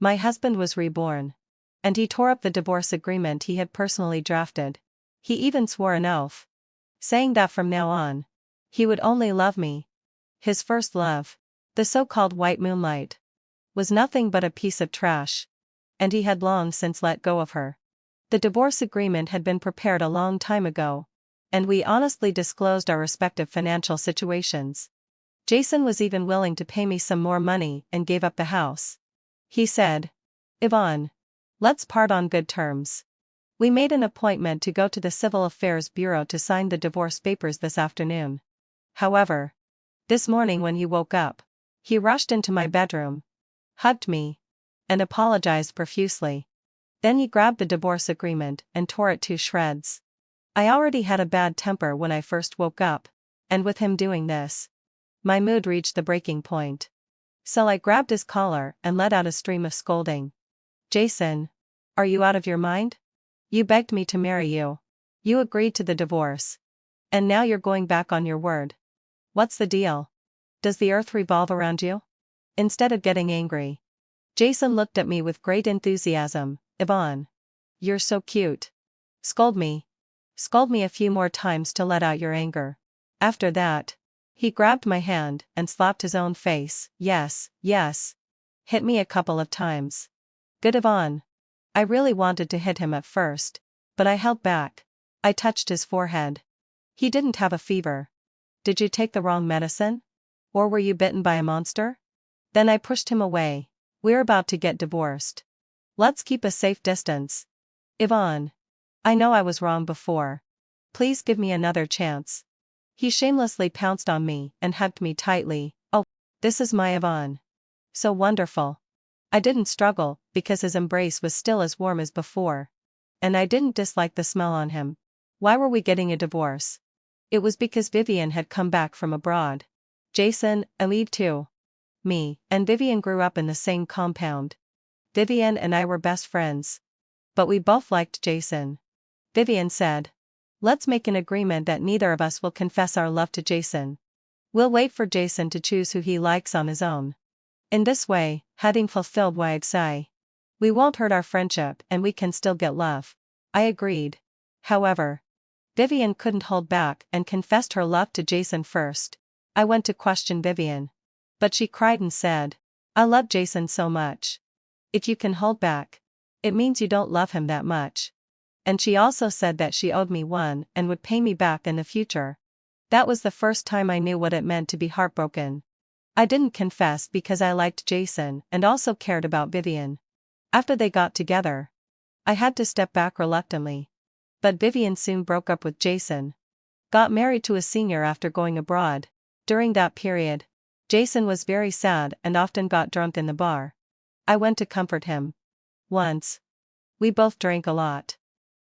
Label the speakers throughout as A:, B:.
A: My husband was reborn. And he tore up the divorce agreement he had personally drafted. He even swore an oath, saying that from now on, he would only love me. His first love, the so-called white moonlight, was nothing but a piece of trash. And he had long since let go of her. The divorce agreement had been prepared a long time ago. And we honestly disclosed our respective financial situations. Jason was even willing to pay me some more money and gave up the house. He said, "Yvonne, let's part on good terms." We made an appointment to go to the Civil Affairs Bureau to sign the divorce papers this afternoon. However, this morning when he woke up, he rushed into my bedroom, hugged me, and apologized profusely. Then he grabbed the divorce agreement and tore it to shreds. I already had a bad temper when I first woke up, and with him doing this, my mood reached the breaking point. So I grabbed his collar and let out a stream of scolding. "Jason, are you out of your mind? You begged me to marry you. You agreed to the divorce. And now you're going back on your word. What's the deal? Does the earth revolve around you?" Instead of getting angry, Jason looked at me with great enthusiasm. "Yvonne, you're so cute. Scold me. Scold me a few more times to let out your anger." After that, he grabbed my hand and slapped his own face. "Yes, yes. Hit me a couple of times. Good, Yvonne." I really wanted to hit him at first, but I held back. I touched his forehead. He didn't have a fever. "Did you take the wrong medicine? Or were you bitten by a monster?" Then I pushed him away. "We're about to get divorced. Let's keep a safe distance. Yvonne, I know I was wrong before. Please give me another chance." He shamelessly pounced on me and hugged me tightly. "Oh, this is my Yvonne. So wonderful." I didn't struggle, because his embrace was still as warm as before. And I didn't dislike the smell on him. Why were we getting a divorce? It was because Vivian had come back from abroad. Jason, I leave too. Me and Vivian grew up in the same compound. Vivian and I were best friends. But we both liked Jason. Vivian said, "Let's make an agreement that neither of us will confess our love to Jason. We'll wait for Jason to choose who he likes on his own. In this way, having fulfilled YXI, we won't hurt our friendship and we can still get love." I agreed. However, Vivian couldn't hold back and confessed her love to Jason first. I went to question Vivian. But she cried and said, "I love Jason so much. If you can hold back, it means you don't love him that much." And she also said that she owed me one and would pay me back in the future. That was the first time I knew what it meant to be heartbroken. I didn't confess because I liked Jason and also cared about Vivian. After they got together, I had to step back reluctantly. But Vivian soon broke up with Jason. Got married to a senior after going abroad. During that period, Jason was very sad and often got drunk in the bar. I went to comfort him. Once, we both drank a lot.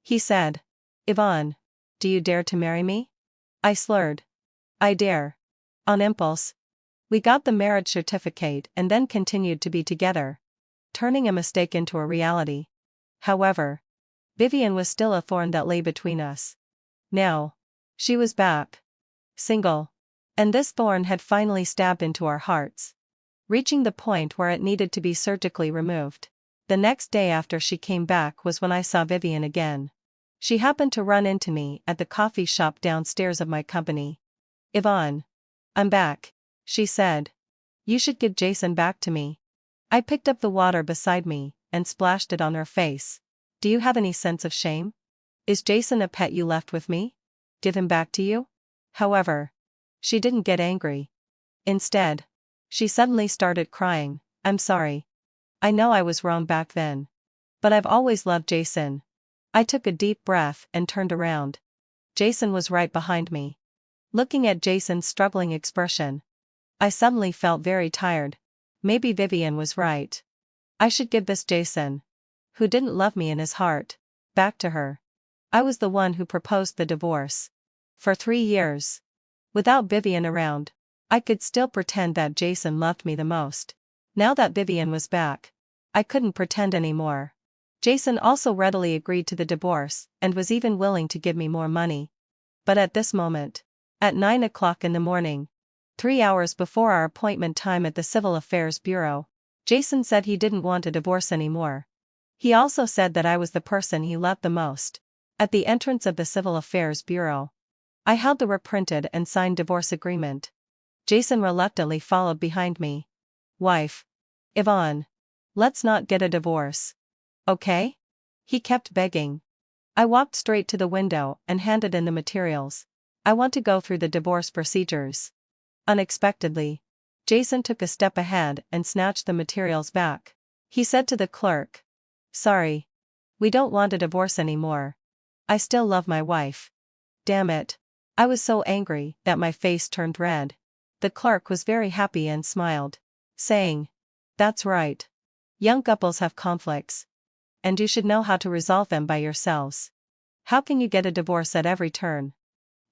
A: He said, "Yvonne, do you dare to marry me?" I slurred, "I dare." On impulse, we got the marriage certificate and then continued to be together, turning a mistake into a reality. However, Vivian was still a thorn that lay between us. Now, she was back, single, and this thorn had finally stabbed into our hearts, reaching the point where it needed to be surgically removed. The next day after she came back was when I saw Vivian again. She happened to run into me at the coffee shop downstairs of my company. "Yvonne, I'm back," she said. "You should give Jason back to me." I picked up the water beside me and splashed it on her face. "Do you have any sense of shame? Is Jason a pet you left with me? Give him back to you?" However, she didn't get angry. Instead, she suddenly started crying. "I'm sorry. I know I was wrong back then. But I've always loved Jason." I took a deep breath and turned around. Jason was right behind me. Looking at Jason's struggling expression, I suddenly felt very tired. Maybe Vivian was right. I should give this Jason, who didn't love me in his heart, back to her. I was the one who proposed the divorce. For 3 years, without Vivian around, I could still pretend that Jason loved me the most. Now that Vivian was back, I couldn't pretend anymore. Jason also readily agreed to the divorce and was even willing to give me more money. But at this moment, at 9 o'clock in the morning, 3 hours before our appointment time at the Civil Affairs Bureau, Jason said he didn't want a divorce anymore. He also said that I was the person he loved the most. At the entrance of the Civil Affairs Bureau, I held the reprinted and signed divorce agreement. Jason reluctantly followed behind me. Wife. Yvonne. Let's not get a divorce. Okay? He kept begging. I walked straight to the window and handed in the materials. I want to go through the divorce procedures. Unexpectedly, Jason took a step ahead and snatched the materials back. He said to the clerk, "Sorry. We don't want a divorce anymore. I still love my wife." Damn it. I was so angry that my face turned red. The clerk was very happy and smiled, saying, "That's right. Young couples have conflicts, and you should know how to resolve them by yourselves. How can you get a divorce at every turn?"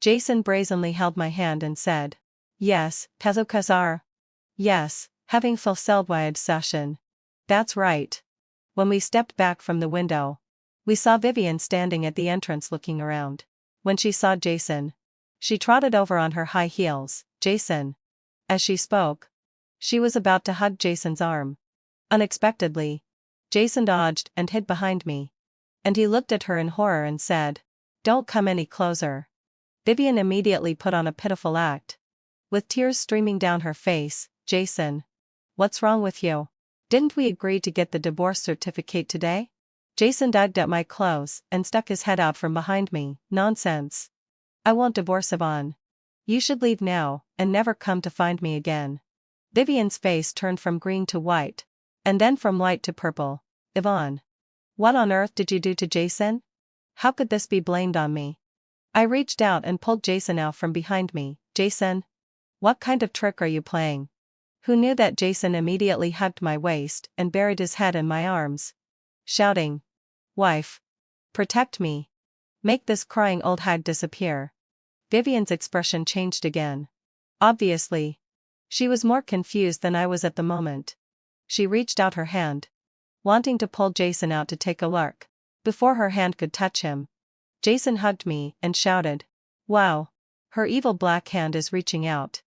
A: Jason brazenly held my hand and said, "Yes, Kazokazar. Yes, having fulfilled my obsession. That's right." When we stepped back from the window, we saw Vivian standing at the entrance looking around. When she saw Jason, she trotted over on her high heels. "Jason." As she spoke, she was about to hug Jason's arm. Unexpectedly, Jason dodged and hid behind me. And he looked at her in horror and said, "Don't come any closer." Vivian immediately put on a pitiful act. With tears streaming down her face, "Jason. What's wrong with you? Didn't we agree to get the divorce certificate today?" Jason tugged at my clothes and stuck his head out from behind me. "Nonsense. I won't divorce Yvonne. You should leave now and never come to find me again." Vivian's face turned from green to white, and then from white to purple. "Yvonne. What on earth did you do to Jason? How could this be blamed on me?" I reached out and pulled Jason out from behind me. "Jason. What kind of trick are you playing?" Who knew that Jason immediately hugged my waist and buried his head in my arms, shouting, "Wife. Protect me. Make this crying old hag disappear." Vivian's expression changed again. Obviously, she was more confused than I was at the moment. She reached out her hand, wanting to pull Jason out to take a look. Before her hand could touch him, Jason hugged me and shouted, "Wow. Her evil black hand is reaching out.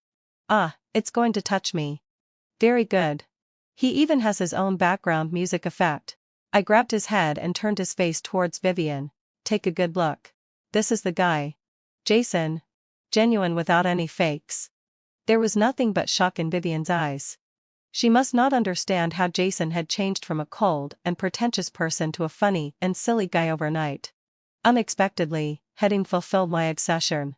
A: Ah, it's going to touch me. Very good. He even has his own background music effect." I grabbed his head and turned his face towards Vivian. "Take a good look. This is the guy. Jason. Genuine without any fakes." There was nothing but shock in Vivian's eyes. She must not understand how Jason had changed from a cold and pretentious person to a funny and silly guy overnight. Unexpectedly, having fulfilled my obsession.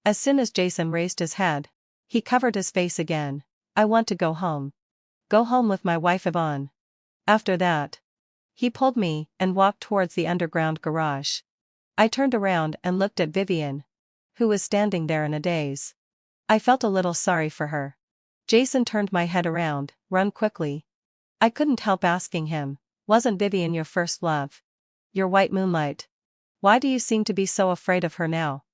A: As soon as Jason raised his head, he covered his face again. "I want to go home. Go home with my wife Yvonne." After that, he pulled me and walked towards the underground garage. I turned around and looked at Vivian, who was standing there in a daze. I felt a little sorry for her. Jason turned my head around. "Run quickly." I couldn't help asking him, "Wasn't Vivian your first love? Your white moonlight? Why do you seem to be so afraid of her now?"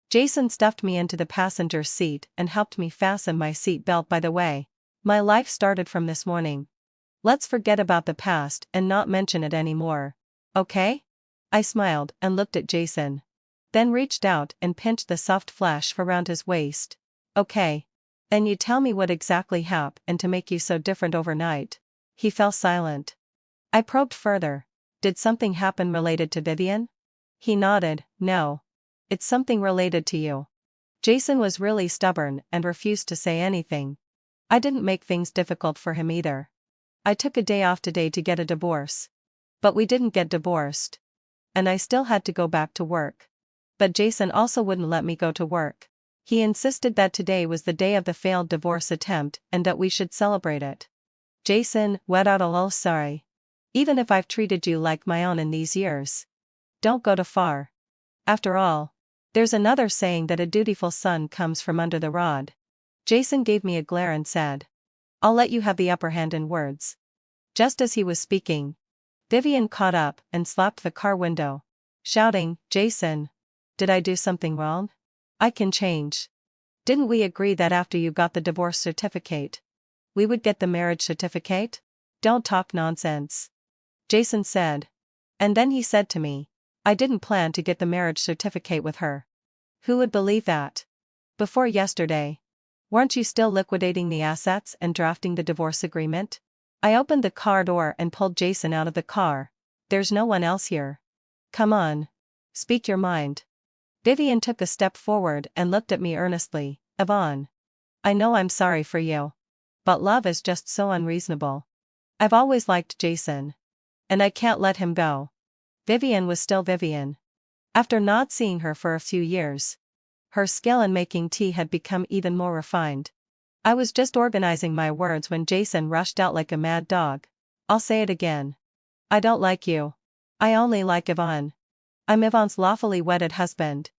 A: Jason stuffed me into the passenger seat and helped me fasten my seat belt. "By the way, my life started from this morning. Let's forget about the past and not mention it anymore. Okay?" I smiled and looked at Jason, then reached out and pinched the soft flesh around his waist. "Okay. Then you tell me what exactly happened to make you so different overnight." He fell silent. I probed further. "Did something happen related to Vivian?" He nodded. "No. It's something related to you." Jason was really stubborn and refused to say anything. I didn't make things difficult for him either. I took a day off today to get a divorce. But we didn't get divorced. And I still had to go back to work. But Jason also wouldn't let me go to work. He insisted that today was the day of the failed divorce attempt and that we should celebrate it. Jason, "Wet out a little sorry. Even if I've treated you like my own in these years. Don't go too far. After all, there's another saying that a dutiful son comes from under the rod." Jason gave me a glare and said, "I'll let you have the upper hand in words." Just as he was speaking, Vivian caught up and slapped the car window, shouting, "Jason. Did I do something wrong? I can change. Didn't we agree that after you got the divorce certificate, we would get the marriage certificate?" "Don't talk nonsense," Jason said. And then he said to me, "I didn't plan to get the marriage certificate with her. Who would believe that? Before yesterday, weren't you still liquidating the assets and drafting the divorce agreement?" I opened the car door and pulled Jason out of the car. There's no one else here. Come on. Speak your mind. Vivian took a step forward and looked at me earnestly. Yvonne. I know I'm sorry for you. But love is just so unreasonable. I've always liked Jason. And I can't let him go. Vivian was still Vivian. After not seeing her for a few years, her skill in making tea had become even more refined. I was just organizing my words when Jason rushed out like a mad dog. I'll say it again. I don't like you. I only like Yvonne. I'm Yvonne's lawfully wedded husband.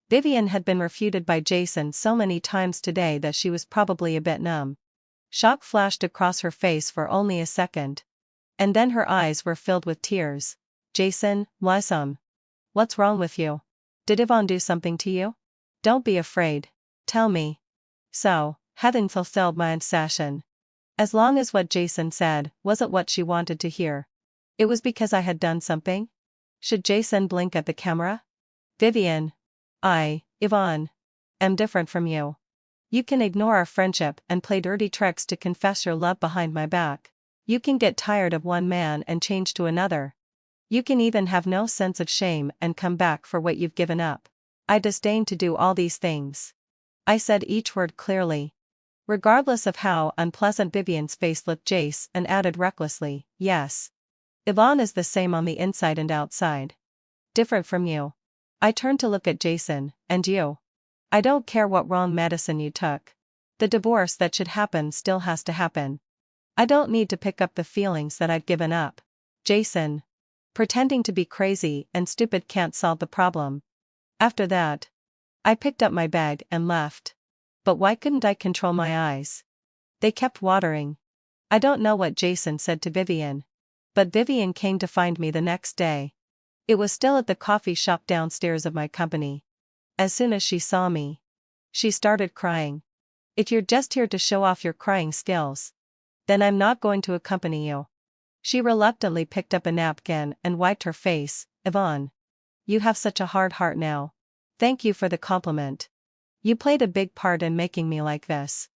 A: Vivian had been refuted by Jason so many times today that she was probably a bit numb. Shock flashed across her face for only a second. And then her eyes were filled with tears. Jason, what's wrong with you? Did Yvonne do something to you? Don't be afraid. Tell me. So, having fulfilled my obsession. As long as what Jason said wasn't what she wanted to hear. It was because I had done something? Should Jason blink at the camera? Vivian. Yvonne. Am different from you. You can ignore our friendship and play dirty tricks to confess your love behind my back. You can get tired of one man and change to another. You can even have no sense of shame and come back for what you've given up. I disdain to do all these things. I said each word clearly. Regardless of how unpleasant Vivian's face looked, Jace and added recklessly, yes. Yvonne is the same on the inside and outside. Different from you. I turned to look at Jason, and you. I don't care what wrong medicine you took. The divorce that should happen still has to happen. I don't need to pick up the feelings that I've given up. Jason. Pretending to be crazy and stupid can't solve the problem. After that, I picked up my bag and left. But why couldn't I control my eyes? They kept watering. I don't know what Jason said to Vivian. But Vivian came to find me the next day. It was still at the coffee shop downstairs of my company. As soon as she saw me, she started crying. If you're just here to show off your crying skills, then I'm not going to accompany you. She reluctantly picked up a napkin and wiped her face. Yvonne. You have such a hard heart now. Thank you for the compliment. You played a big part in making me like this.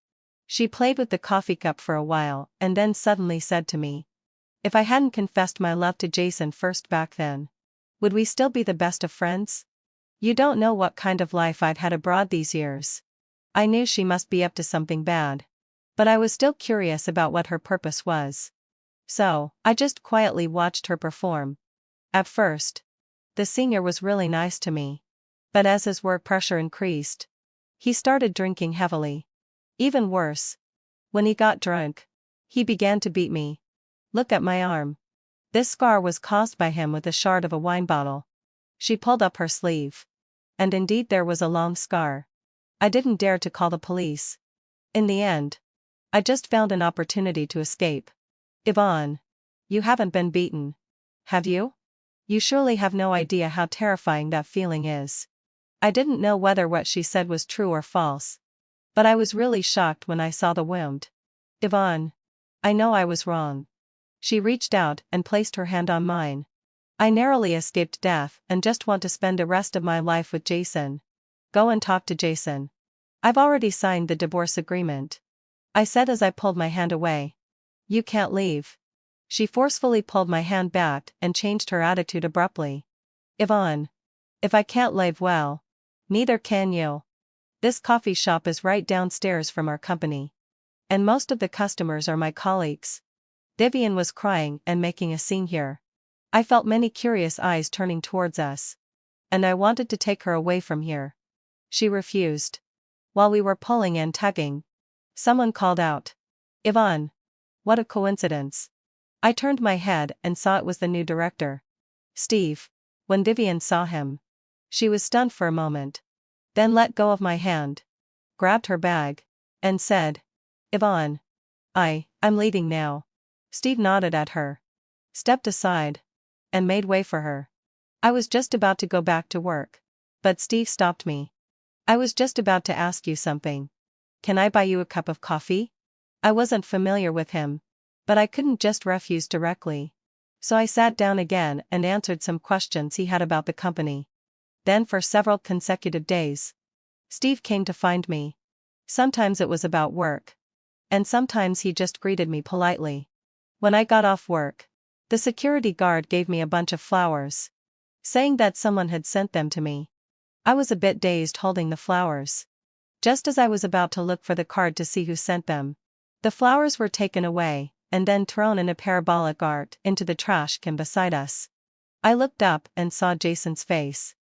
A: She played with the coffee cup for a while and then suddenly said to me, if I hadn't confessed my love to Jason first back then, would we still be the best of friends? You don't know what kind of life I've had abroad these years. I knew she must be up to something bad. But I was still curious about what her purpose was. So, I just quietly watched her perform. At first, the senior was really nice to me. But as his work pressure increased, he started drinking heavily. Even worse. When he got drunk, he began to beat me. Look at my arm. This scar was caused by him with a shard of a wine bottle. She pulled up her sleeve. And indeed there was a long scar. I didn't dare to call the police. In the end, I just found an opportunity to escape. Yvonne. You haven't been beaten. Have you? You surely have no idea how terrifying that feeling is. I didn't know whether what she said was true or false. But I was really shocked when I saw the wound. Yvonne. I know I was wrong. She reached out and placed her hand on mine. I narrowly escaped death and just want to spend the rest of my life with Jason. Go and talk to Jason. I've already signed the divorce agreement. I said as I pulled my hand away. You can't leave. She forcefully pulled my hand back and changed her attitude abruptly. Yvonne. If I can't live well, neither can you. This coffee shop is right downstairs from our company. And most of the customers are my colleagues. Vivian was crying and making a scene here. I felt many curious eyes turning towards us. And I wanted to take her away from here. She refused. While we were pulling and tugging, someone called out. Yvonne. What a coincidence. I turned my head and saw it was the new director. Steve. When Vivian saw him, she was stunned for a moment. Then let go of my hand, grabbed her bag, and said, Yvonne. I'm leaving now. Steve nodded at her, stepped aside, and made way for her. I was just about to go back to work. But Steve stopped me. I was just about to ask you something. Can I buy you a cup of coffee? I wasn't familiar with him, but I couldn't just refuse directly. So I sat down again and answered some questions he had about the company. Then for several consecutive days, Steve came to find me. Sometimes it was about work. And sometimes he just greeted me politely. When I got off work, the security guard gave me a bunch of flowers, saying that someone had sent them to me. I was a bit dazed holding the flowers. Just as I was about to look for the card to see who sent them, the flowers were taken away, and then thrown in a parabolic art into the trash can beside us. I looked up and saw Jason's face.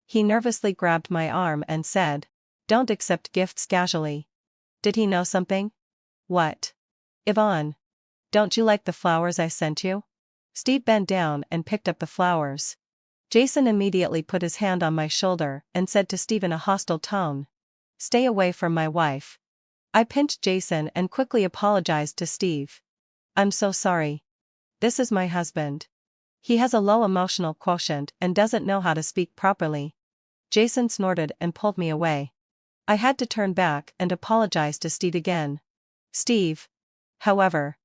A: He nervously grabbed my arm and said, "Don't accept gifts casually." Did he know something? What? Yvonne. Don't you like the flowers I sent you? Steve bent down and picked up the flowers. Jason immediately put his hand on my shoulder and said to Steve in a hostile tone, "Stay away from my wife." I pinched Jason and quickly apologized to Steve. "I'm so sorry. This is my husband. He has a low emotional quotient and doesn't know how to speak properly." Jason snorted and pulled me away. I had to turn back and apologize to Steve again. Steve, however,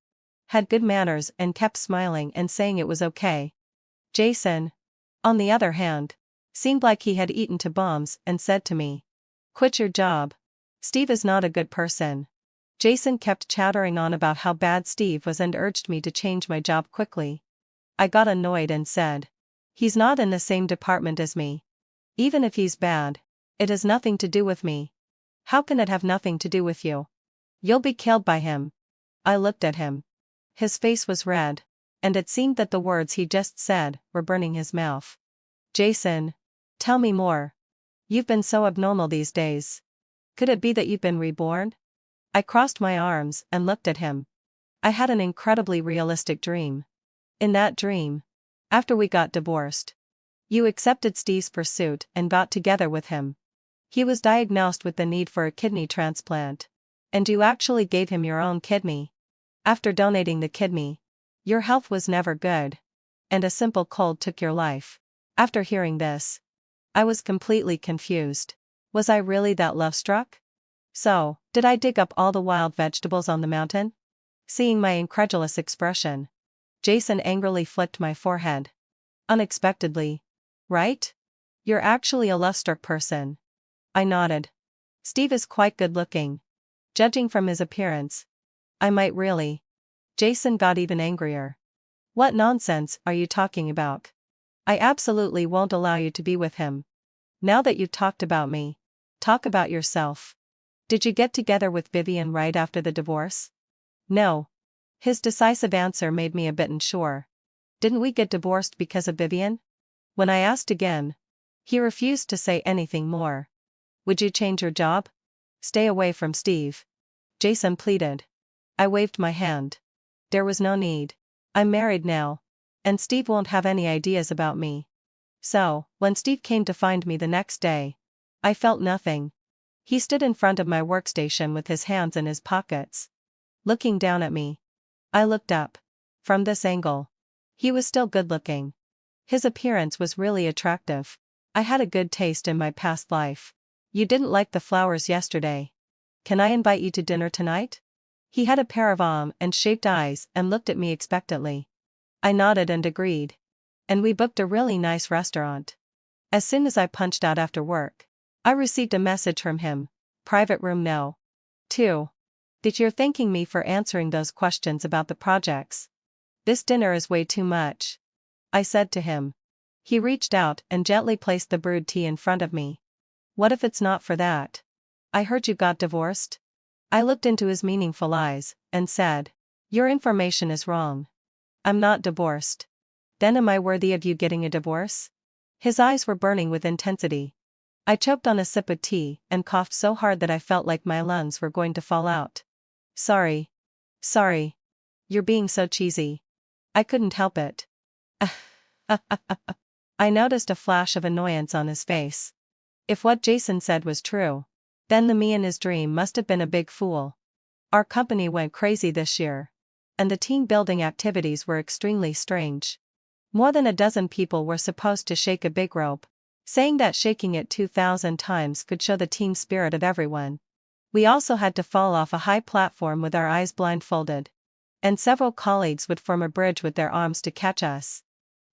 A: had good manners and kept smiling and saying it was okay. Jason, on the other hand, seemed like he had eaten two bombs and said to me, "Quit your job. Steve is not a good person." Jason kept chattering on about how bad Steve was and urged me to change my job quickly. I got annoyed and said, "He's not in the same department as me. Even if he's bad, it has nothing to do with me." "How can it have nothing to do with you? You'll be killed by him." I looked at him. His face was red, and it seemed that the words he just said were burning his mouth. "Jason, tell me more. You've been so abnormal these days. Could it be that you've been reborn?" I crossed my arms and looked at him. I had an incredibly realistic dream. In that dream, after we got divorced, you accepted Steve's pursuit and got together with him. He was diagnosed with the need for a kidney transplant, and you actually gave him your own kidney. After donating the kidney, your health was never good, and a simple cold took your life. After hearing this, I was completely confused. Was I really that love-struck? So, did I dig up all the wild vegetables on the mountain? Seeing my incredulous expression, Jason angrily flicked my forehead. Unexpectedly. Right? You're actually a love-struck person. I nodded. Steve is quite good-looking. Judging from his appearance, I might really. Jason got even angrier. What nonsense are you talking about? I absolutely won't allow you to be with him. Now that you've talked about me, talk about yourself. Did you get together with Vivian right after the divorce? No. His decisive answer made me a bit unsure. Didn't we get divorced because of Vivian? When I asked again, he refused to say anything more. Would you change your job? Stay away from Steve. Jason pleaded. I waved my hand. There was no need. I'm married now, and Steve won't have any ideas about me. So, when Steve came to find me the next day, I felt nothing. He stood in front of my workstation with his hands in his pockets, looking down at me. I looked up. From this angle, he was still good-looking. His appearance was really attractive. I had a good taste in my past life. You didn't like the flowers yesterday. Can I invite you to dinner tonight? He had a pair of almond-shaped eyes and looked at me expectantly. I nodded and agreed. And we booked a really nice restaurant. As soon as I punched out after work, I received a message from him. Private room no. 2. That you're thanking me for answering those questions about the projects. This dinner is way too much, I said to him. He reached out and gently placed the brewed tea in front of me. What if it's not for that? I heard you got divorced. I looked into his meaningful eyes and said, your information is wrong. I'm not divorced. Then am I worthy of you getting a divorce? His eyes were burning with intensity. I choked on a sip of tea and coughed so hard that I felt like my lungs were going to fall out. Sorry. You're being so cheesy. I couldn't help it. I noticed a flash of annoyance on his face. If what Jason said was true, then the me in his dream must have been a big fool. Our company went crazy this year, and the team building activities were extremely strange. More than a dozen people were supposed to shake a big rope, saying that shaking it 2,000 times could show the team spirit of everyone. We also had to fall off a high platform with our eyes blindfolded, and several colleagues would form a bridge with their arms to catch us.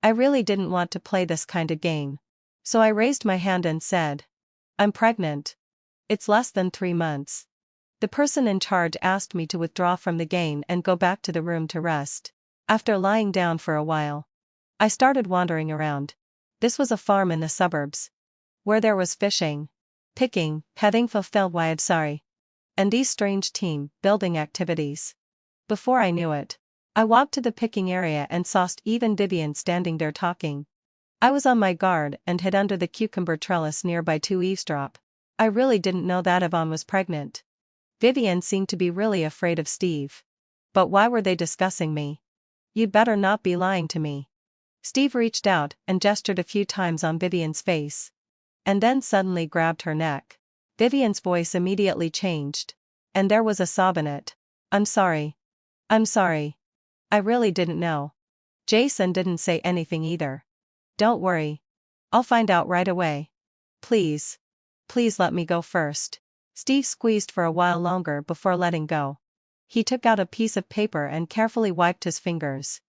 A: I really didn't want to play this kind of game, so I raised my hand and said, I'm pregnant. It's less than 3 months. The person in charge asked me to withdraw from the game and go back to the room to rest. After lying down for a while, I started wandering around. This was a farm in the suburbs, where there was fishing, picking, having fulfilled wild sorry, and these strange team building activities. Before I knew it, I walked to the picking area and saw Steve and Vivian standing there talking. I was on my guard and hid under the cucumber trellis nearby to eavesdrop. I really didn't know that Yvonne was pregnant. Vivian seemed to be really afraid of Steve. But why were they discussing me? You'd better not be lying to me. Steve reached out and gestured a few times on Vivian's face. And then suddenly grabbed her neck. Vivian's voice immediately changed. And there was a sob in it. I'm sorry. I'm sorry. I really didn't know. Jason didn't say anything either. Don't worry. I'll find out right away. Please. Please let me go first. Steve squeezed for a while longer before letting go. He took out a piece of paper and carefully wiped his fingers.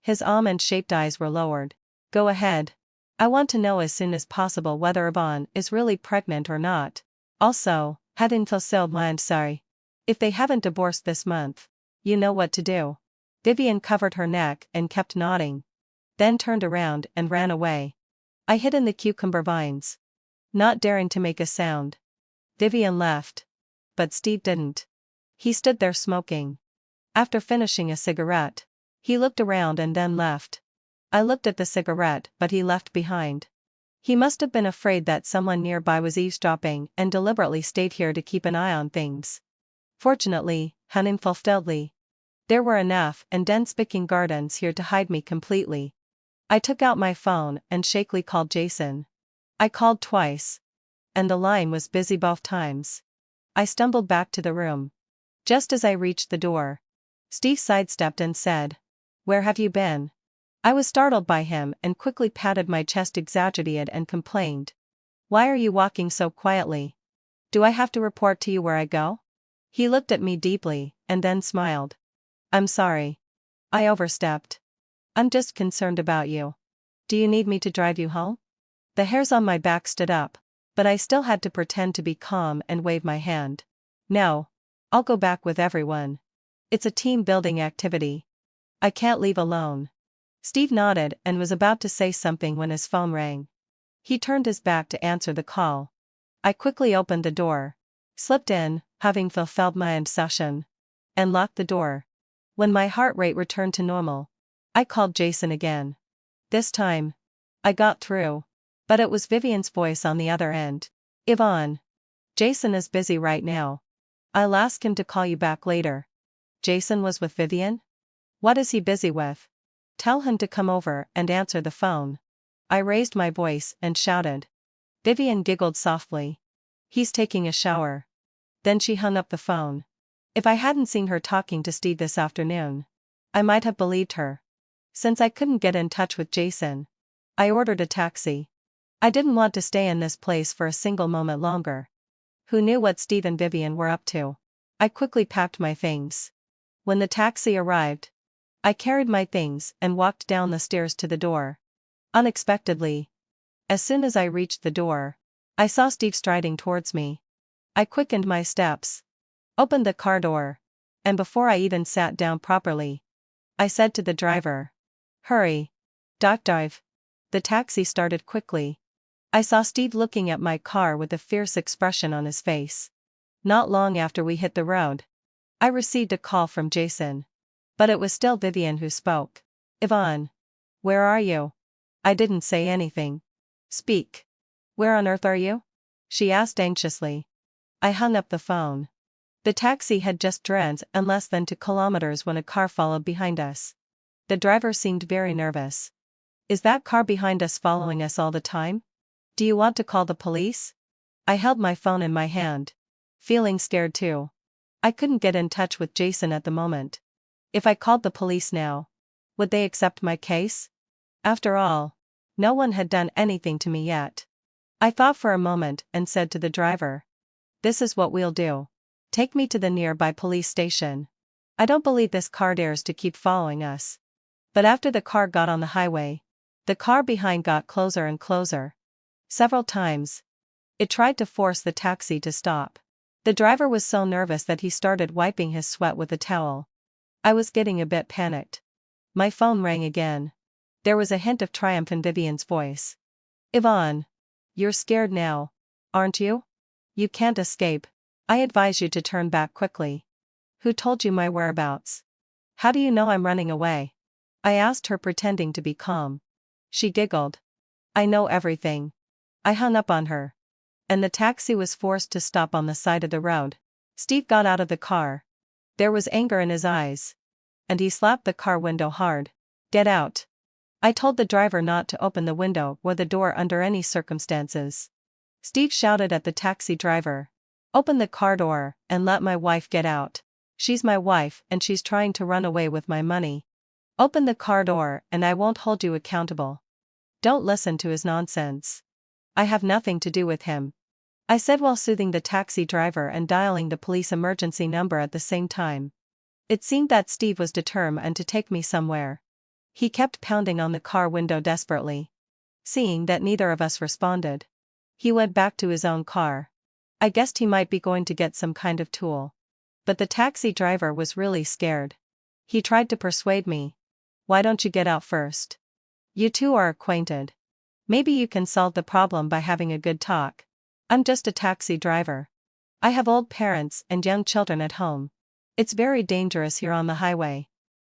A: His almond-shaped eyes were lowered. Go ahead. I want to know as soon as possible whether Yvonne is really pregnant or not. Also, having fulfilled my sorry. If they haven't divorced this month, you know what to do. Vivian covered her neck and kept nodding. Then turned around and ran away. I hid in the cucumber vines, not daring to make a sound. Vivian left. But Steve didn't. He stood there smoking. After finishing a cigarette, he looked around and then left. I looked at the cigarette, but he left behind. He must have been afraid that someone nearby was eavesdropping and deliberately stayed here to keep an eye on things. Fortunately, unfulfilledly, there were enough and dense picking gardens here to hide me completely. I took out my phone and shakily called Jason. I called twice, and the line was busy both times. I stumbled back to the room. Just as I reached the door, Steve sidestepped and said, "Where have you been?" I was startled by him and quickly patted my chest exaggerated and complained. "Why are you walking so quietly? Do I have to report to you where I go?" He looked at me deeply, and then smiled. "I'm sorry. I overstepped. I'm just concerned about you. Do you need me to drive you home?" The hairs on my back stood up, but I still had to pretend to be calm and wave my hand. "No. I'll go back with everyone. It's a team-building activity. I can't leave alone." Steve nodded and was about to say something when his phone rang. He turned his back to answer the call. I quickly opened the door, slipped in, having fulfilled my obsession, and locked the door. When my heart rate returned to normal, I called Jason again. This time, I got through, but it was Vivian's voice on the other end. "Yvonne. Jason is busy right now. I'll ask him to call you back later." Jason was with Vivian? What is he busy with? Tell him to come over and answer the phone. I raised my voice and shouted. Vivian giggled softly. He's taking a shower. Then she hung up the phone. If I hadn't seen her talking to Steve this afternoon, I might have believed her. Since I couldn't get in touch with Jason, I ordered a taxi. I didn't want to stay in this place for a single moment longer. Who knew what Steve and Vivian were up to? I quickly packed my things. When the taxi arrived, I carried my things and walked down the stairs to the door. Unexpectedly, as soon as I reached the door, I saw Steve striding towards me. I quickened my steps, opened the car door, and before I even sat down properly, I said to the driver, "Hurry. Drive." The taxi started quickly. I saw Steve looking at my car with a fierce expression on his face. Not long after we hit the road, I received a call from Jason. But it was still Vivian who spoke. "Yvonne. Where are you?" I didn't say anything. "Speak. Where on earth are you?" she asked anxiously. I hung up the phone. The taxi had just driven and less than 2 kilometers when a car followed behind us. The driver seemed very nervous. "Is that car behind us following us all the time? Do you want to call the police?" I held my phone in my hand, feeling scared too. I couldn't get in touch with Jason at the moment. If I called the police now, would they accept my case? After all, no one had done anything to me yet. I thought for a moment and said to the driver, "This is what we'll do. Take me to the nearby police station. I don't believe this car dares to keep following us." But after the car got on the highway, the car behind got closer and closer. Several times, it tried to force the taxi to stop. The driver was so nervous that he started wiping his sweat with a towel. I was getting a bit panicked. My phone rang again. There was a hint of triumph in Vivian's voice. Yvonne. You're scared now, aren't you? You can't escape. I advise you to turn back quickly. Who told you my whereabouts? How do you know I'm running away? I asked her, pretending to be calm. She giggled. I know everything. I hung up on her. And the taxi was forced to stop on the side of the road. Steve got out of the car. There was anger in his eyes. And he slapped the car window hard. Get out. I told the driver not to open the window or the door under any circumstances. Steve shouted at the taxi driver. Open the car door, and let my wife get out. She's my wife and she's trying to run away with my money. Open the car door and I won't hold you accountable. Don't listen to his nonsense. I have nothing to do with him. I said while soothing the taxi driver and dialing the police emergency number at the same time. It seemed that Steve was determined to take me somewhere. He kept pounding on the car window desperately. Seeing that neither of us responded, he went back to his own car. I guessed he might be going to get some kind of tool. But the taxi driver was really scared. He tried to persuade me. Why don't you get out first? You two are acquainted. Maybe you can solve the problem by having a good talk. I'm just a taxi driver. I have old parents and young children at home. It's very dangerous here on the highway.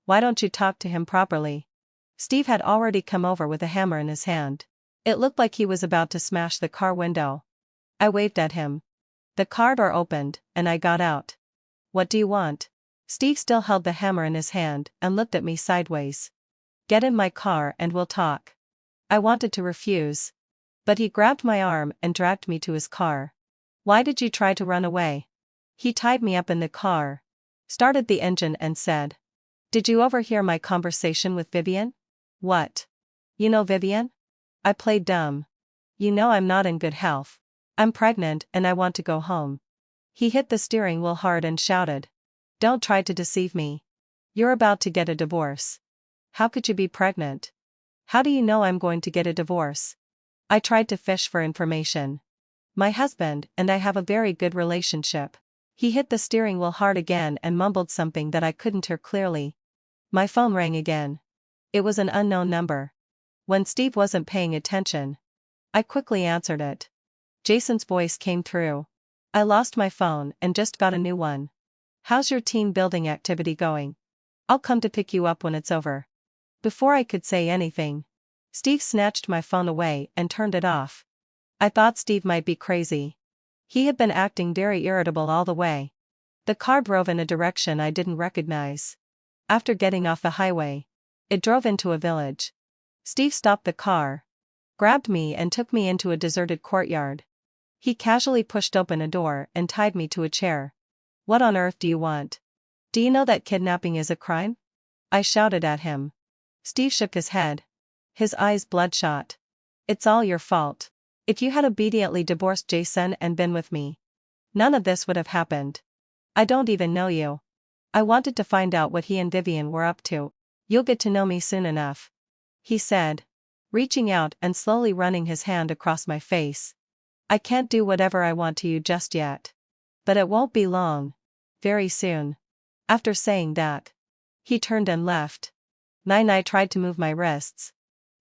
A: Why don't you talk to him properly? Steve had already come over with a hammer in his hand. It looked like he was about to smash the car window. I waved at him. The car door opened, and I got out. What do you want? Steve still held the hammer in his hand and looked at me sideways. Get in my car and we'll talk. I wanted to refuse. But he grabbed my arm and dragged me to his car. Why did you try to run away? He tied me up in the car, started the engine and said, Did you overhear my conversation with Vivian? What? You know Vivian? I played dumb. You know I'm not in good health. I'm pregnant and I want to go home. He hit the steering wheel hard and shouted. Don't try to deceive me. You're about to get a divorce. How could you be pregnant? How do you know I'm going to get a divorce? I tried to fish for information. My husband and I have a very good relationship. He hit the steering wheel hard again and mumbled something that I couldn't hear clearly. My phone rang again. It was an unknown number. When Steve wasn't paying attention, I quickly answered it. Jason's voice came through. I lost my phone and just got a new one. How's your team building activity going? I'll come to pick you up when it's over. Before I could say anything, Steve snatched my phone away and turned it off. I thought Steve might be crazy. He had been acting very irritable all the way. The car drove in a direction I didn't recognize. After getting off the highway, it drove into a village. Steve stopped the car, grabbed me and took me into a deserted courtyard. He casually pushed open a door and tied me to a chair. What on earth do you want? Do you know that kidnapping is a crime? I shouted at him. Steve shook his head. His eyes bloodshot. It's all your fault. If you had obediently divorced Jason and been with me, none of this would have happened. I don't even know you. I wanted to find out what he and Vivian were up to. You'll get to know me soon enough, he said, reaching out and slowly running his hand across my face. I can't do whatever I want to you just yet. But it won't be long. Very soon. After saying that, he turned and left. I tried to move my wrists.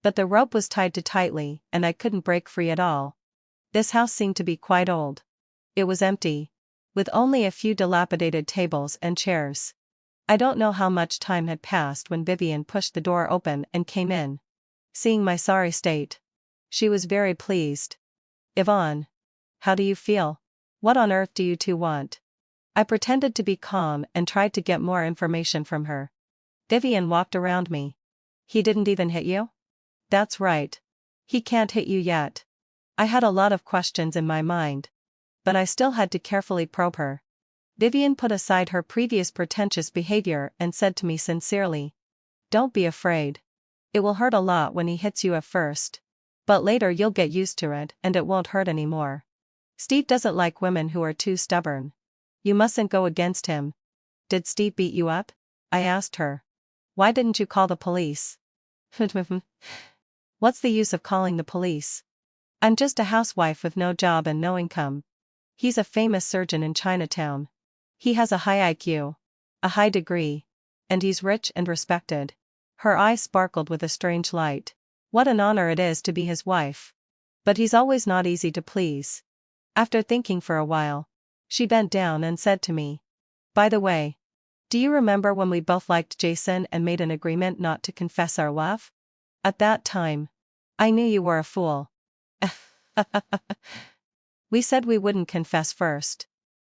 A: But the rope was tied too tightly and I couldn't break free at all. This house seemed to be quite old. It was empty, with only a few dilapidated tables and chairs. I don't know how much time had passed when Vivian pushed the door open and came in. Seeing my sorry state, she was very pleased. Yvonne, how do you feel? What on earth do you two want? I pretended to be calm and tried to get more information from her. Vivian walked around me. He didn't even hit you? That's right. He can't hit you yet. I had a lot of questions in my mind, but I still had to carefully probe her. Vivian put aside her previous pretentious behavior and said to me sincerely, Don't be afraid. It will hurt a lot when he hits you at first, but later you'll get used to it and it won't hurt anymore. Steve doesn't like women who are too stubborn. You mustn't go against him. Did Steve beat you up? I asked her. Why didn't you call the police? What's the use of calling the police? I'm just a housewife with no job and no income. He's a famous surgeon in Chinatown. He has a high IQ, a high degree, and he's rich and respected. Her eyes sparkled with a strange light. What an honor it is to be his wife. But he's always not easy to please. After thinking for a while, she bent down and said to me, "By the way, do you remember when we both liked Jason and made an agreement not to confess our love? At that time, I knew you were a fool. We said we wouldn't confess first.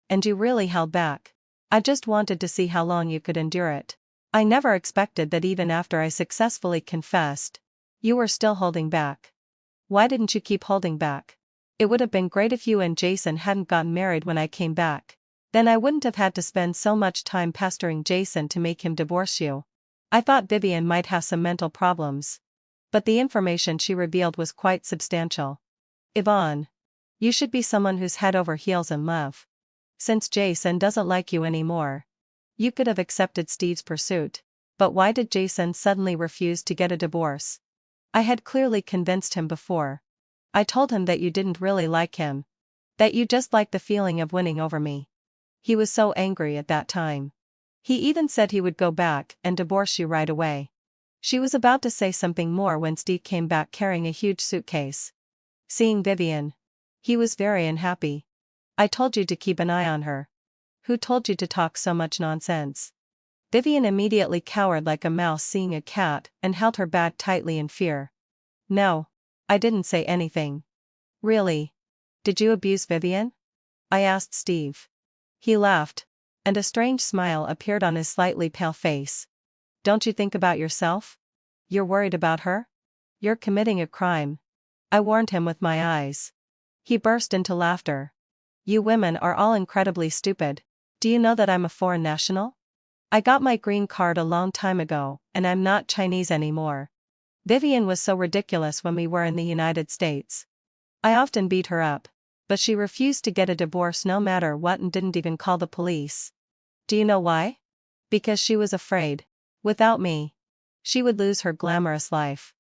A: And you really held back. I just wanted to see how long you could endure it. I never expected that even after I successfully confessed, you were still holding back. Why didn't you keep holding back? It would have been great if you and Jason hadn't gotten married when I came back. Then I wouldn't have had to spend so much time pestering Jason to make him divorce you. I thought Vivian might have some mental problems. But the information she revealed was quite substantial. Yvonne, you should be someone who's head over heels in love. Since Jason doesn't like you anymore, you could have accepted Steve's pursuit. But why did Jason suddenly refuse to get a divorce? I had clearly convinced him before. I told him that you didn't really like him. That you just liked the feeling of winning over me. He was so angry at that time. He even said he would go back and divorce you right away. She was about to say something more when Steve came back carrying a huge suitcase. Seeing Vivian, he was very unhappy. I told you to keep an eye on her. Who told you to talk so much nonsense? Vivian immediately cowered like a mouse seeing a cat and held her bag tightly in fear. No, I didn't say anything. Really? Did you abuse Vivian? I asked Steve. He laughed, and a strange smile appeared on his slightly pale face. Don't you think about yourself? You're worried about her? You're committing a crime. I warned him with my eyes. He burst into laughter. You women are all incredibly stupid. Do you know that I'm a foreign national? I got my green card a long time ago, and I'm not Chinese anymore. Vivian was so ridiculous when we were in the United States. I often beat her up, but she refused to get a divorce no matter what and didn't even call the police. Do you know why? Because she was afraid. Without me, she would lose her glamorous life.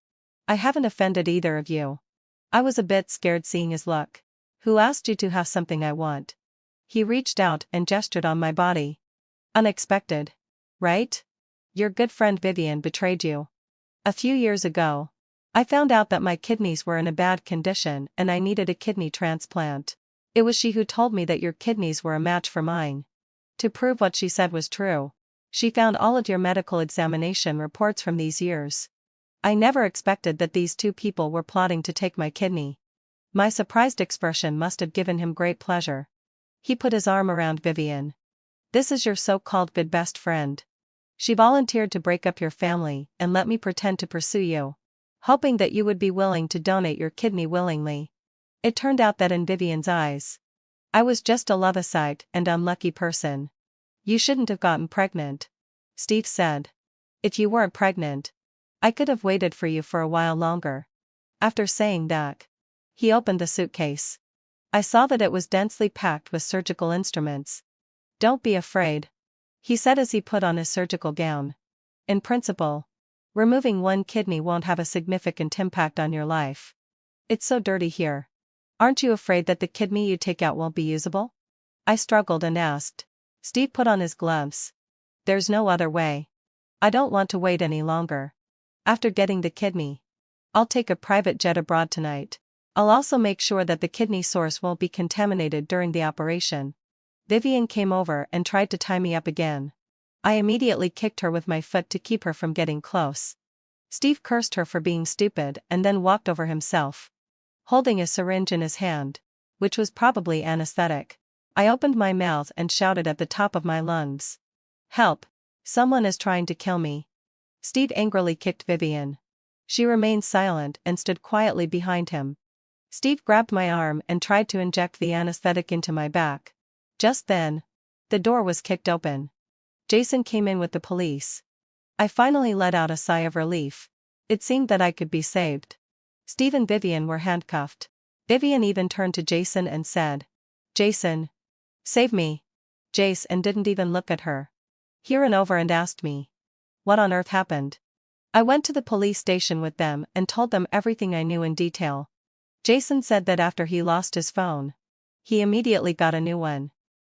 A: I haven't offended either of you. I was a bit scared seeing his look. Who asked you to have something I want? He reached out and gestured on my body. Unexpected. Right? Your good friend Vivian betrayed you. A few years ago, I found out that my kidneys were in a bad condition and I needed a kidney transplant. It was she who told me that your kidneys were a match for mine. To prove what she said was true, she found all of your medical examination reports from these years. I never expected that these two people were plotting to take my kidney. My surprised expression must have given him great pleasure. He put his arm around Vivian. This is your so-called good best friend. She volunteered to break up your family and let me pretend to pursue you, hoping that you would be willing to donate your kidney willingly. It turned out that in Vivian's eyes, I was just a lovasite and unlucky person. You shouldn't have gotten pregnant, Steve said. If you weren't pregnant, I could have waited for you for a while longer. After saying that, he opened the suitcase. I saw that it was densely packed with surgical instruments. Don't be afraid, he said as he put on his surgical gown. In principle, removing one kidney won't have a significant impact on your life. It's so dirty here. Aren't you afraid that the kidney you take out won't be usable? I struggled and asked. Steve put on his gloves. There's no other way. I don't want to wait any longer. After getting the kidney, I'll take a private jet abroad tonight. I'll also make sure that the kidney source won't be contaminated during the operation. Vivian came over and tried to tie me up again. I immediately kicked her with my foot to keep her from getting close. Steve cursed her for being stupid and then walked over himself, holding a syringe in his hand, which was probably anesthetic. I opened my mouth and shouted at the top of my lungs. Help! Someone is trying to kill me. Steve angrily kicked Vivian. She remained silent and stood quietly behind him. Steve grabbed my arm and tried to inject the anesthetic into my back. Just then, the door was kicked open. Jason came in with the police. I finally let out a sigh of relief. It seemed that I could be saved. Steve and Vivian were handcuffed. Vivian even turned to Jason and said, Jason, save me. Jason didn't even look at her. He ran over and asked me, what on earth happened? I went to the police station with them and told them everything I knew in detail. Jason said that after he lost his phone, he immediately got a new one.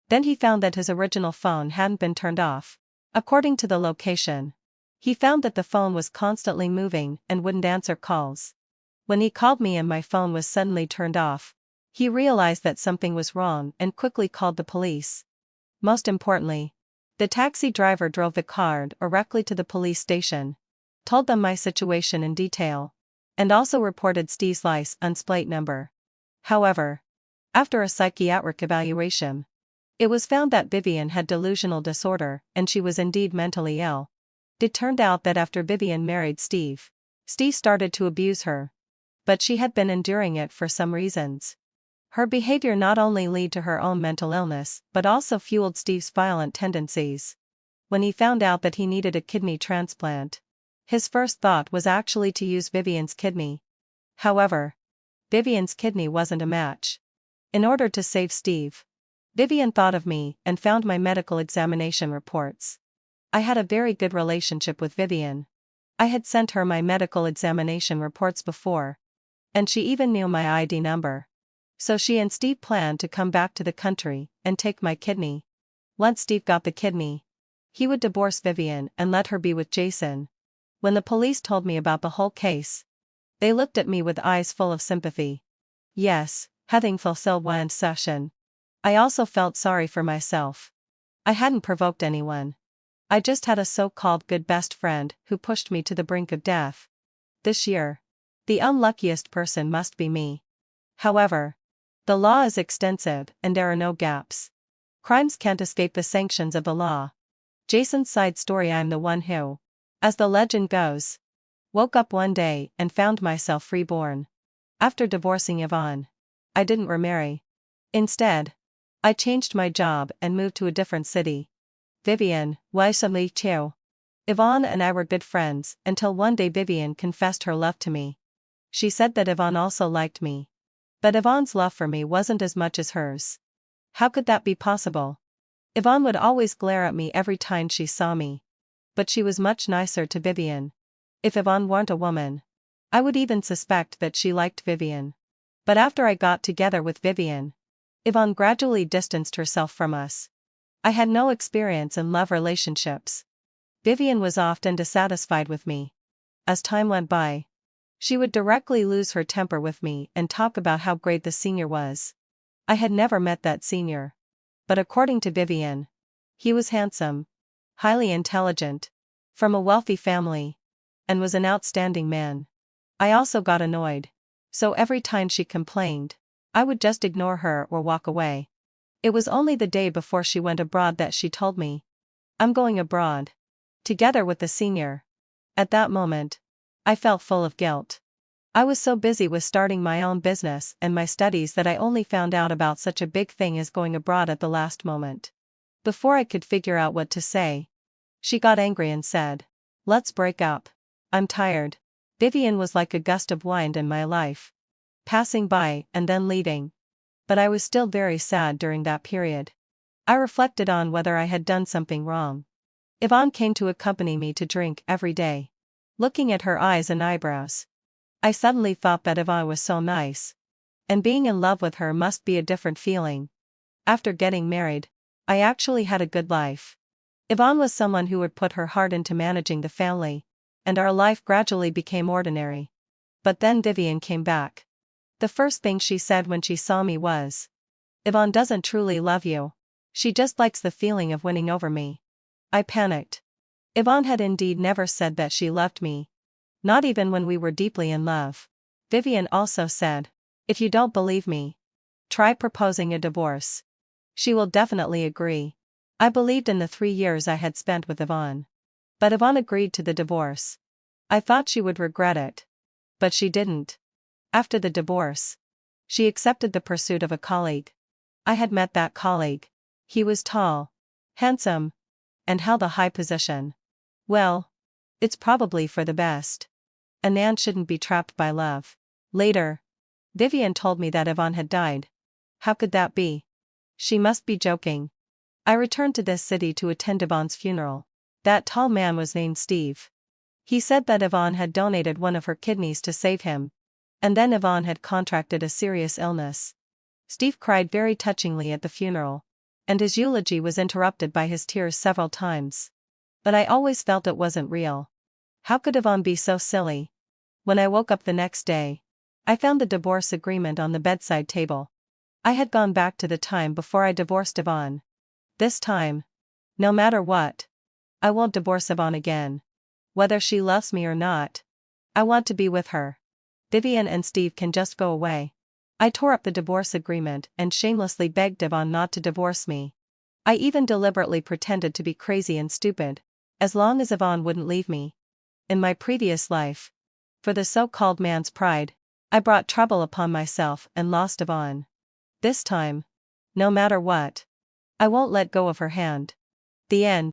A: Then he found that his original phone hadn't been turned off, according to the location. He found that the phone was constantly moving and wouldn't answer calls. When he called me and my phone was suddenly turned off, he realized that something was wrong and quickly called the police. Most importantly, the taxi driver drove the car directly to the police station, told them my situation in detail, and also reported Steve's license plate number. However, after a psychiatric evaluation, it was found that Vivian had delusional disorder and she was indeed mentally ill. It turned out that after Vivian married Steve started to abuse her. But she had been enduring it for some reasons. Her behavior not only led to her own mental illness but also fueled Steve's violent tendencies. When he found out that he needed a kidney transplant, his first thought was actually to use Vivian's kidney. However, Vivian's kidney wasn't a match. In order to save Steve, Vivian thought of me and found my medical examination reports. I had a very good relationship with Vivian. I had sent her my medical examination reports before, and she even knew my ID number. So she and Steve planned to come back to the country and take my kidney. Once Steve got the kidney, he would divorce Vivian and let her be with Jason. When the police told me about the whole case, they looked at me with eyes full of sympathy. Yes, having fulfilled one session, I also felt sorry for myself. I hadn't provoked anyone. I just had a so-called good best friend who pushed me to the brink of death. This year, the unluckiest person must be me. However, the law is extensive and there are no gaps. Crimes can't escape the sanctions of the law. Jason's side story: I'm the one who, as the legend goes, woke up one day and found myself reborn. After divorcing Yvonne, I didn't remarry. Instead, I changed my job and moved to a different city. Vivian was me too. Yvonne and I were good friends until one day Vivian confessed her love to me. She said that Yvonne also liked me. But Yvonne's love for me wasn't as much as hers. How could that be possible? Yvonne would always glare at me every time she saw me. But she was much nicer to Vivian. If Yvonne weren't a woman, I would even suspect that she liked Vivian. But after I got together with Vivian, Yvonne gradually distanced herself from us. I had no experience in love relationships. Vivian was often dissatisfied with me. As time went by, she would directly lose her temper with me and talk about how great the senior was. I had never met that senior. But according to Vivian, he was handsome, highly intelligent, from a wealthy family, and was an outstanding man. I also got annoyed. So every time she complained, I would just ignore her or walk away. It was only the day before she went abroad that she told me, "I'm going abroad. Together with the senior." At that moment, I felt full of guilt. I was so busy with starting my own business and my studies that I only found out about such a big thing as going abroad at the last moment. Before I could figure out what to say, she got angry and said, "Let's break up. I'm tired." Vivian was like a gust of wind in my life, passing by and then leaving. But I was still very sad during that period. I reflected on whether I had done something wrong. Yvonne came to accompany me to drink every day. Looking at her eyes and eyebrows, I suddenly thought that Yvonne was so nice. And being in love with her must be a different feeling. After getting married, I actually had a good life. Yvonne was someone who would put her heart into managing the family, and our life gradually became ordinary. But then Vivian came back. The first thing she said when she saw me was, "Yvonne doesn't truly love you. She just likes the feeling of winning over me." I panicked. Yvonne had indeed never said that she loved me. Not even when we were deeply in love. Vivian also said, "If you don't believe me, try proposing a divorce. She will definitely agree." I believed in the 3 years I had spent with Yvonne. But Yvonne agreed to the divorce. I thought she would regret it. But she didn't. After the divorce, she accepted the pursuit of a colleague. I had met that colleague. He was tall, handsome, and held a high position. Well, it's probably for the best. A man shouldn't be trapped by love. Later, Vivian told me that Yvonne had died. How could that be? She must be joking. I returned to this city to attend Yvonne's funeral. That tall man was named Steve. He said that Yvonne had donated one of her kidneys to save him. And then Yvonne had contracted a serious illness. Steve cried very touchingly at the funeral, and his eulogy was interrupted by his tears several times. But I always felt it wasn't real. How could Yvonne be so silly? When I woke up the next day, I found the divorce agreement on the bedside table. I had gone back to the time before I divorced Yvonne. This time, no matter what, I won't divorce Yvonne again. Whether she loves me or not, I want to be with her. Vivian and Steve can just go away. I tore up the divorce agreement and shamelessly begged Yvonne not to divorce me. I even deliberately pretended to be crazy and stupid, as long as Yvonne wouldn't leave me. In my previous life, for the so-called man's pride, I brought trouble upon myself and lost Yvonne. This time, no matter what, I won't let go of her hand. The end.